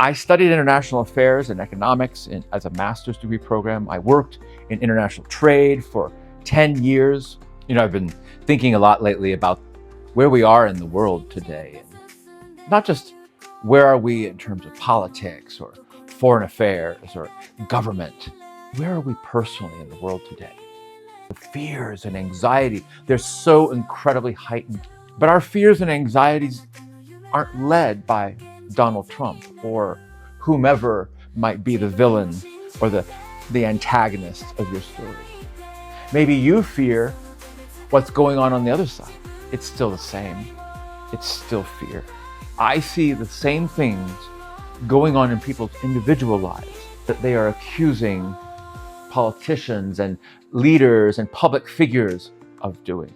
I studied international affairs and economics as a master's degree program. I worked in international trade for 10 years. I've been thinking a lot lately about where we are in the world today, and not just where are we in terms of politics or foreign affairs or government. Where are we personally in the world today? The fears and anxiety, they're so incredibly heightened. But our fears and anxieties aren't led by Donald Trump or whomever might be the villain or the antagonist of your story. Maybe you fear what's going on the other side. It's still the same. It's still fear. I see the same things going on in people's individual lives that they are accusing politicians and leaders and public figures of doing.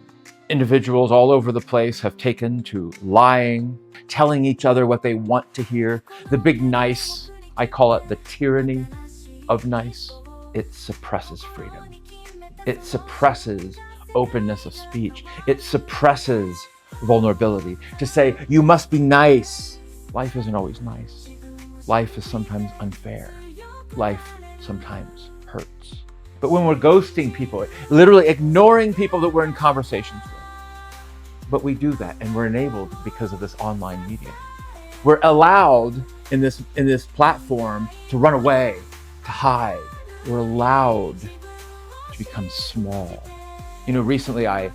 Individuals all over the place have taken to lying, telling each other what they want to hear. The big nice, I call it the tyranny of nice. It suppresses freedom. It suppresses openness of speech. It suppresses vulnerability. To say, you must be nice. Life isn't always nice. Life is sometimes unfair. Life sometimes hurts. But when we're ghosting people, literally ignoring people that we're in conversations with, but we do that and we're enabled because of this online media. We're allowed in this platform to run away, to hide. We're allowed to become small. Recently I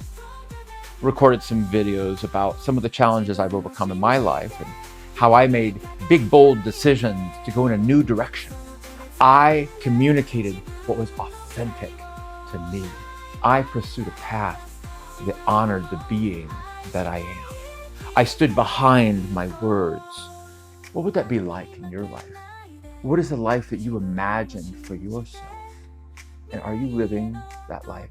recorded some videos about some of the challenges I've overcome in my life and how I made big, bold decisions to go in a new direction. I communicated what was authentic to me. I pursued a path that honored the being that I am. I stood behind my words. What would that be like in your life? What is the life that you imagined for yourself? And are you living that life?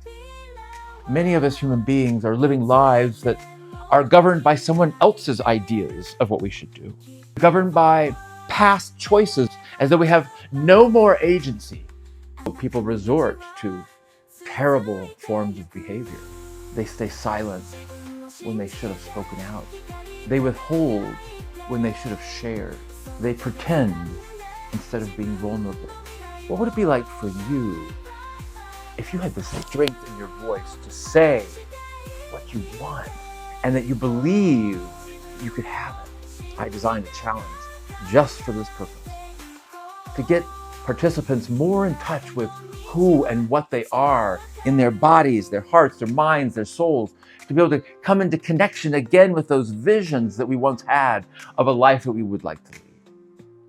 Many of us human beings are living lives that are governed by someone else's ideas of what we should do, governed by past choices as though we have no more agency. People resort to terrible forms of behavior. They stay silent when they should have spoken out. They withhold when they should have shared. They pretend instead of being vulnerable. What would it be like for you if you had the strength in your voice to say what you want and that you believe you could have it? I designed a challenge just for this purpose, to get participants more in touch with who and what they are in their bodies, their hearts, their minds, their souls, to be able to come into connection again with those visions that we once had of a life that we would like to lead.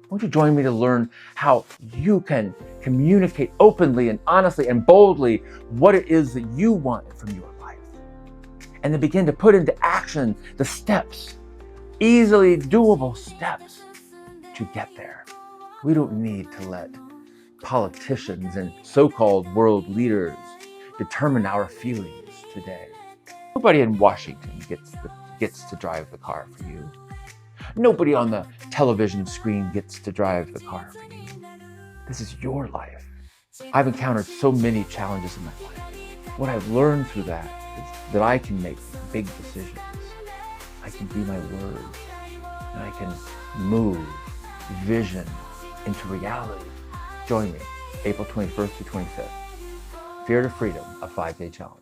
Won't you join me to learn how you can communicate openly and honestly and boldly what it is that you want from your life? And then begin to put into action the steps, easily doable steps to get there. We don't need to let politicians and so-called world leaders determine our feelings today. Nobody in Washington gets to drive the car for you. Nobody on the television screen gets to drive the car for you. This is your life. I've encountered so many challenges in my life. What I've learned through that is that I can make big decisions. I can be my word, and I can move vision into reality. Join me, April 21st to 25th. Fear to Freedom, a 5-day challenge.